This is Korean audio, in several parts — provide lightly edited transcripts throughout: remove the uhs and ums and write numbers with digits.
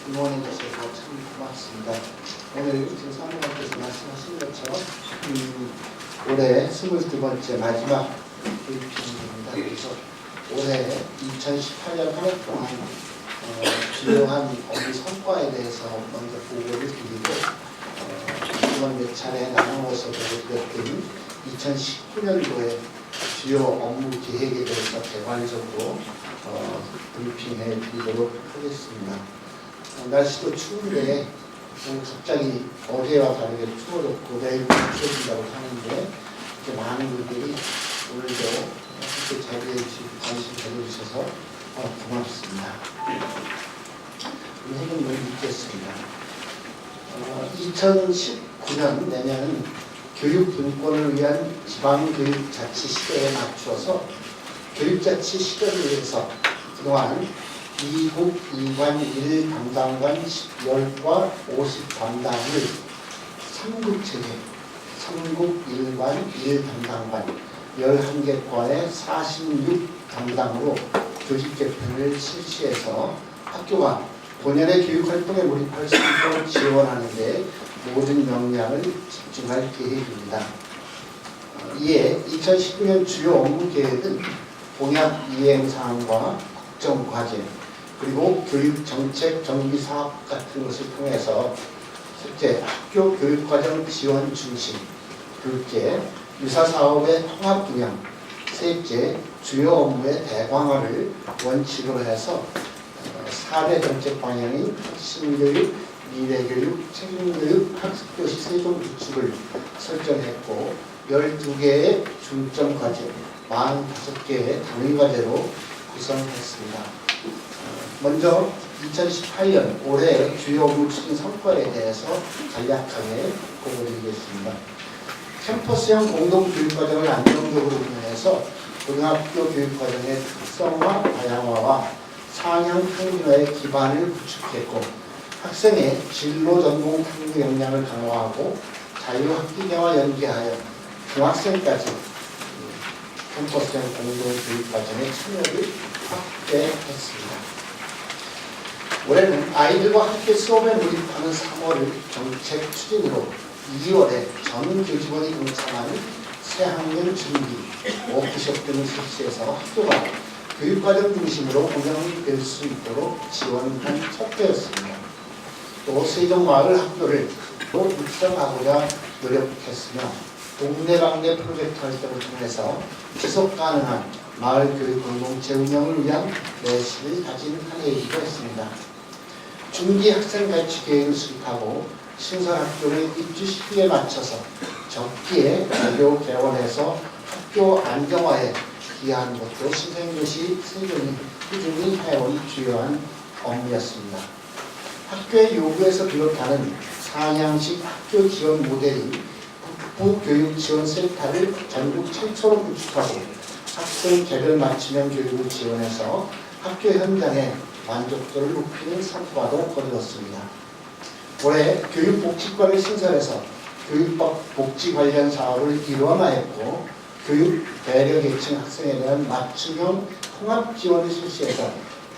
응원해 주셔서 참 고맙습니다. 오늘 지금 사모님께서 말씀하신 것처럼 올해 22번째 마지막 브리핑입니다. 그래서 올해 2018년 한 해 동안 주요한 업무 성과에 대해서 먼저 보고를 드리고 이번 몇 차례 나누어서 드렸던 2019년도의 주요 업무 계획에 대해서 개괄적으로 브리핑해 드리도록 하겠습니다. 날씨도 추운데 갑자기 어제와 다르게 추워졌고 내일 추워진다고 하는데 이렇게 많은 분들이 오늘도 함께 자리에 관심 가져주셔서 고맙습니다. 선생님을 믿겠습니다. 2019년 내년은 교육 분권을 위한 지방교육자치 시대에 맞추어서 교육자치 시대를 위해서 그동안 2국 2관 1 담당관 10과 50 담당을 3국 체계 3국 1관 1 담당관 11개 과의 46 담당으로 조직 개편을 실시해서 학교가 본연의 교육활동에 몰입할 수 있도록 지원하는 데 모든 역량을 집중할 계획입니다. 이에 2019년 주요 업무 계획은 공약 이행사항과 국정과제 그리고 교육정책 정비사업 같은 것을 통해서 첫째, 학교 교육과정 지원 중심 둘째, 유사사업의 통합균형 셋째, 주요 업무의 대강화를 원칙으로 해서 4대 정책 방향인 혁신교육, 미래교육, 책임교육, 학습도시 세종 구축을 설정했고 12개의 중점과제, 45개의 단위과제로 구성했습니다. 먼저 2018년 올해 주요 업무 추진 성과에 대해서 간략하게 보고드리겠습니다. 캠퍼스형 공동교육과정을 안정적으로 운영해서 고등학교 교육과정의 특성화, 다양화와 상향 평준화의 기반을 구축했고 학생의 진로 전공 탐구 역량을 강화하고 자유학기제와 연계하여 중학생까지 캠퍼스형 공동교육과정의 참여를 확대했습니다. 올해는 아이들과 함께 수업에 몰입하는 3월을 정책 추진으로 2월에 전 교직원이 동참하는 새학년 준비, 워크숍 등을 실시해서 학교가 교육과정 중심으로 운영될 수 있도록 지원한 첫 해였습니다. 또 세종마을 학교를 또 육성하고자 노력했으며 동네방네 프로젝트 활동을 통해서 지속가능한 마을 교육 공동체 운영을 위한 내실을 다진 한 해이기도 했습니다. 중기 학생 배치 계획을 수립하고 신설학교를 입주 시기에 맞춰서 적기에 학교 개원해서 학교 안정화에 기여한 것도 신생도시 세종이 꾸준히 해온 주요한 업무였습니다. 학교의 요구에서 비롯하는 상향식 학교 지원 모델인 북부교육지원센터를 전국 최초로 구축하고 학생 개별 맞춤형 교육을 지원해서 학교 현장의 만족도를 높이는 성과도 거두었습니다. 올해 교육복지과를 신설해서 교육법 복지 관련 사업을 일원화했고 교육 배려계층 학생에 대한 맞춤형 통합 지원을 실시해서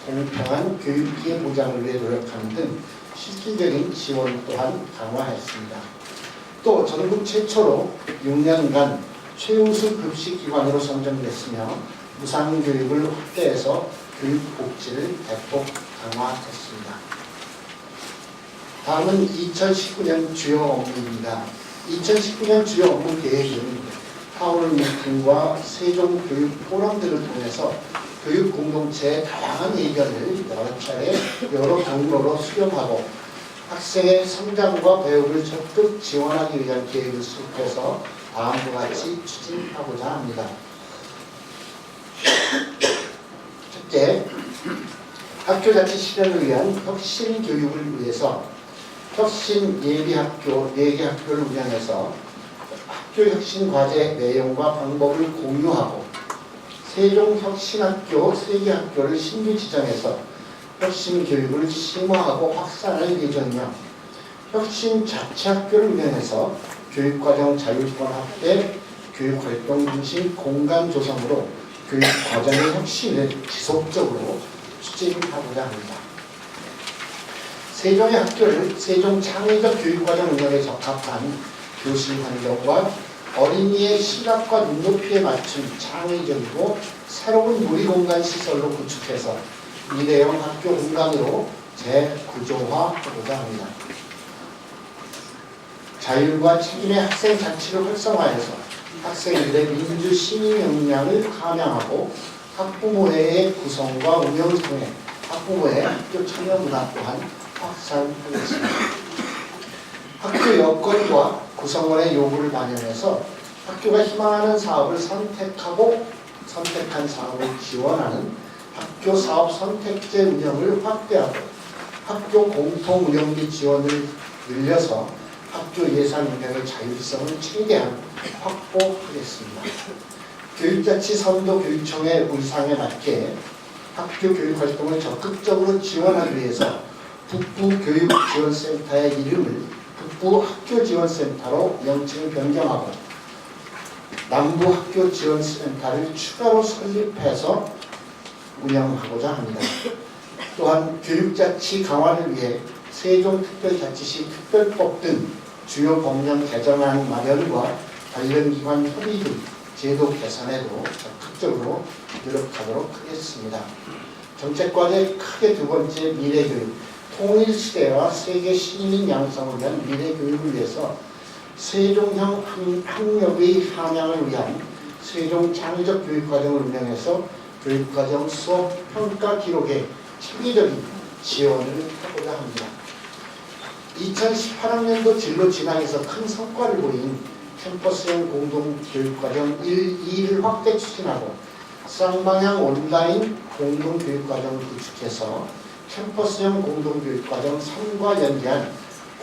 공평한 교육기회 보장을 위해 노력하는 등 실질적인 지원 또한 강화했습니다. 또 전국 최초로 6년간 최우수 급식기관으로 선정됐으며 무상교육을 확대해서 교육복지를 대폭 강화했습니다. 다음은 2019년 주요 업무입니다. 2019년 주요 업무 계획은 타운 미팅과 세종 교육 포럼들을 통해서 교육 공동체의 다양한 의견을 여러 차례 여러 경로로 수렴하고 학생의 성장과 배움을 적극 지원하기 위한 계획을 수립해서 다음과 같이 추진하고자 합니다. 첫째, 학교 자치 실현을 위한 혁신 교육을 위해서 혁신 예비학교 4개 학교를 운영해서 학교 혁신 과제 내용과 방법을 공유하고 세종 혁신학교 3개 학교를 신규 지정해서 혁신 교육을 심화하고 확산할 예정이며 혁신 자치학교를 운영해서 교육과정 자율권 확대, 교육활동 중심 공간 조성으로 교육과정의 혁신을 지속적으로 추진하고자 합니다. 세종의 학교를 세종 창의적 교육과정 운영에 적합한 교실 환경과 어린이의 시각과 눈높이에 맞춘 창의적이고 새로운 놀이공간 시설로 구축해서 미래형 학교 공간으로 재구조화하고자 합니다. 자율과 책임의 학생 자치를 활성화해서 학생들의 민주 시민 역량을 함양하고 학부모회의 구성과 운영을 통해 학부모의 학교 참여 문화 또한 확산하겠습니다. 학교 여건과 구성원의 요구를 반영해서 학교가 희망하는 사업을 선택한 사업을 지원하는 학교 사업 선택제 운영을 확대하고 학교 공통 운영비 지원을 늘려서 학교 예산 운영의 자율성을 최대한 확보하겠습니다. 교육자치 선도 교육청의 의상에 맞게 학교 교육 활동을 적극적으로 지원하기 위해서 북부교육지원센터의 이름을 북부학교지원센터로 명칭을 변경하고 남부학교지원센터를 추가로 설립해서 운영하고자 합니다. 또한 교육자치 강화를 위해 세종특별자치시 특별법 등 주요 법령 개정안 마련과 관련 기관 협의 등 제도 개선에도 적극적으로 노력하도록 하겠습니다. 정책과제 크게 두 번째 미래교육, 통일시대와 세계 시민 양성을 위한 미래교육을 위해서 세종형 학력의 함양을 위한 세종 창의적 교육과정을 운영해서 교육과정 수업 평가 기록에 체계적인 지원을 하고자 합니다. 2018학년도 진로 진학에서 큰 성과를 보인 캠퍼스형 공동교육과정 1, 2를 확대 추진하고 쌍방향 온라인 공동교육과정을 구축해서 캠퍼스형 공동교육과정 3과 연계한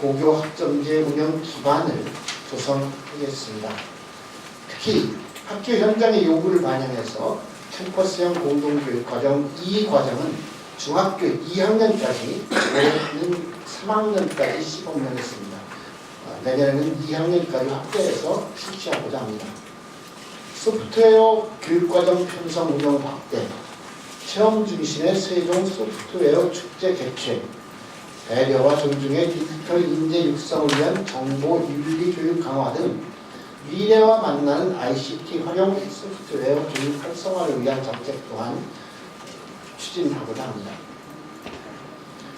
고교학점제 운영 기반을 조성하겠습니다. 특히 학교 현장의 요구를 반영해서 캠퍼스형 공동교육과정 2과정은 중학교 2학년까지, 올해는 3학년까지 시범령했습니다. 내년에는 2학년까지 확대해서 실시하고자 합니다. 소프트웨어 교육과정 편성 운영 확대, 체험 중심의 세종 소프트웨어 축제 개최, 배려와 존중의 디지털 인재 육성을 위한 정보 윤리 교육 강화 등 미래와 만나는 ICT 활용 소프트웨어 교육 활성화를 위한 정책 또한 추진하고자 합니다.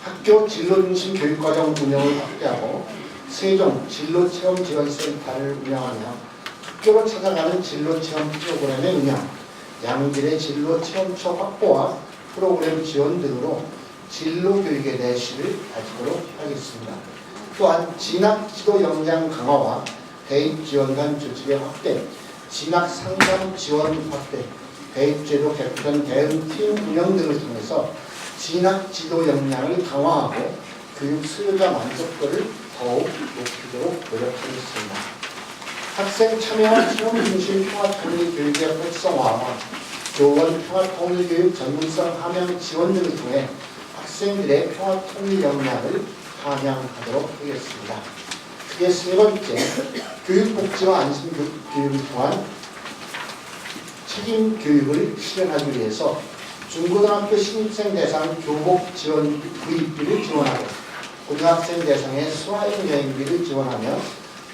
학교 진로중심 교육과정 운영을 확대하고 세종 진로체험지원센터를 운영하며 학교로 찾아가는 진로체험 프로그램의 운영, 양질의 진로체험처 확보와 프로그램 지원 등으로 진로교육의 내실을 다지도록 하겠습니다. 또한 진학지도 역량 강화와 대입 지원관 조직의 확대, 진학 상담 지원 확대, 대입제도 개편 대응팀 운영 등을 통해서 진학 지도 역량을 강화하고 교육 수요자 만족도를 더욱 높이도록 노력하겠습니다. 학생 참여와 체험 중심 평화통일 교육의 활성화와 교원 평화통일교육 전문성 함양 지원 등을 통해 학생들의 평화통일 역량을 함양하도록 하겠습니다. 크게 세 번째, 교육복지와 안심교육을 통한 책임 교육을 실현하기 위해서 중고등학교 신입생 대상 교복 지원 구입비를 지원하고 고등학생 대상의 수학여행비를 지원하며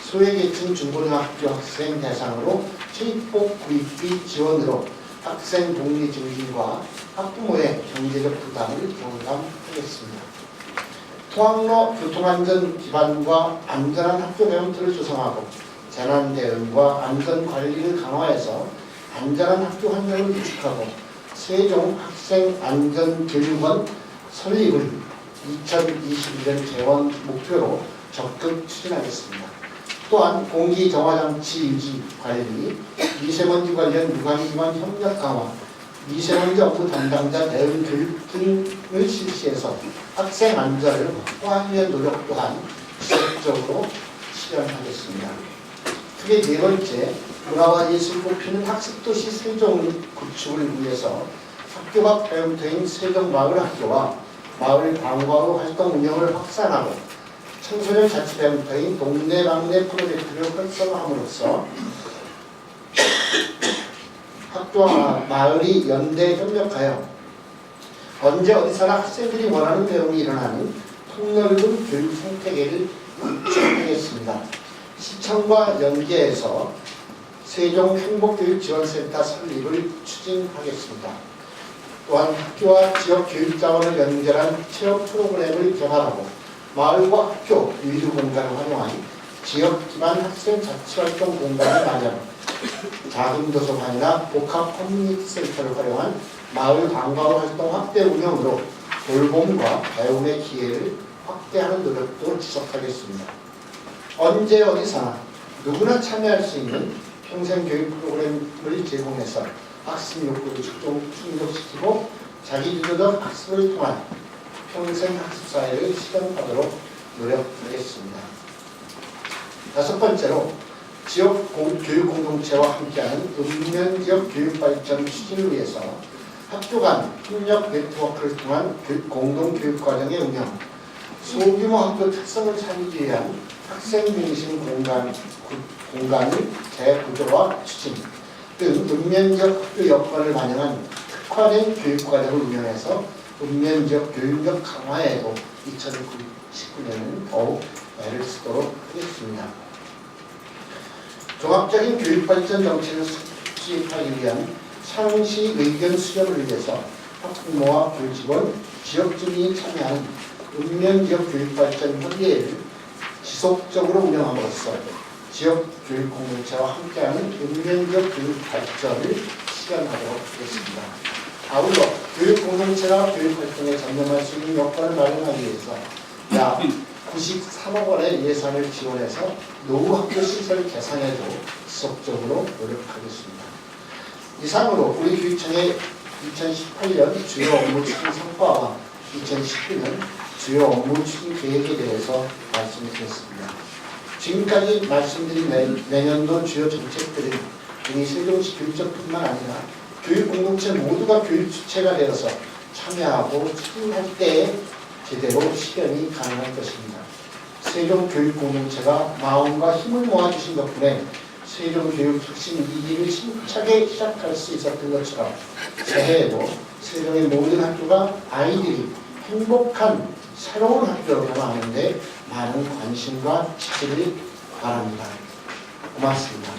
소외계층 중고등학교 학생 대상으로 체육복 구입비 지원으로 학생 복리 증진과 학부모의 경제적 부담을 경감하겠습니다. 통학로 교통안전 기반과 안전한 학교 배움터를 조성하고 재난 대응과 안전 관리를 강화해서 안전한 학교 환경을 구축하고 세종 학생 안전교육원 설립을 2021년 개원 목표로 적극 추진하겠습니다. 또한 공기 정화장치 유지 관리, 미세먼지 관련 유관기관 협력 강화, 미세먼지 업무 담당자 대응 교육 등을 실시해서 학생 안전을 확보하기 위한 노력 또한 지속적으로 실현하겠습니다. 크게 네 번째, 문화와 예술 꽃피는 학습도시 세종 구축을 위해서 학교 밖 배움터인 세종마을학교와 마을 방과후 활동 운영을 확산하고 청소년 자치 배움터인 동네방네 프로젝트를 활성화함으로써 학교와 마을이 연대 협력하여 언제 어디서나 학생들이 원하는 배움이 일어나는 폭넓은 교육 생태계를 구축하겠습니다. 시청과 연계해서 세종 행복교육지원센터 설립을 추진하겠습니다. 또한 학교와 지역 교육자원을 연결한 체험 프로그램을 개발하고 마을과 학교 유휴 공간을 활용한 지역 기반 학생 자치활동 공간을 마련, 작은 도서관이나 복합 커뮤니티 센터를 활용한 마을 방과후 활동 확대 운영으로 돌봄과 배움의 기회를 확대하는 노력도 지속하겠습니다. 언제 어디서나 누구나 참여할 수 있는 평생교육 프로그램을 제공해서 학습 욕구를 충족시키고 자기주도적 학습을 통한 평생 학습 사회를 실현하도록 노력하겠습니다. 다섯 번째로 지역 교육 공동체와 함께하는 읍면지역 교육 발전 추진을 위해서 학교 간 협력 네트워크를 통한 공동교육 과정의 운영, 소규모 학교 특성을 살리기 위한 학생 중심 공간의 재구조와 추진 등 읍면지역 학교 여건을 반영한 특화된 교육과정을 운영해서 읍면지역 교육력 강화에도 2019년은 더욱 애를 쓰도록 하겠습니다. 종합적인 교육발전 정책을 수립하기 위한 상시 의견 수렴을 위해서 학부모와 교직원, 지역 주민이 참여하는 읍면지역 교육발전 협의회를 지속적으로 운영함으로써 지역 교육 공동체와 함께하는 읍면지역 교육 발전을 실현하도록 하겠습니다. 아울러 교육 공동체가 교육 활동에 전념할 수 있는 여건을 마련하기 위해서 약 93억 원의 예산을 지원해서 노후 학교 시설 개선에도 지속적으로 노력하겠습니다. 이상으로 우리 교육청의 2018년 주요 업무 추진 성과와 2019년 주요 업무 추진 계획에 대해서 말씀을 드렸습니다. 지금까지 말씀드린 내년도 주요 정책들은 우리 세종시 교육청뿐만 아니라 교육 공동체 모두가 교육 주체가 되어서 참여하고 추진할 때에 제대로 실현이 가능할 것입니다. 세종 교육 공동체가 마음과 힘을 모아주신 덕분에 세종 교육 혁신 2기를 힘차게 시작할 수 있었던 것처럼 새해에도 세종의 모든 학교가 아이들이 행복한 새로운 학교로 변화하는 데 많은 관심과 지지를 바랍니다. 고맙습니다.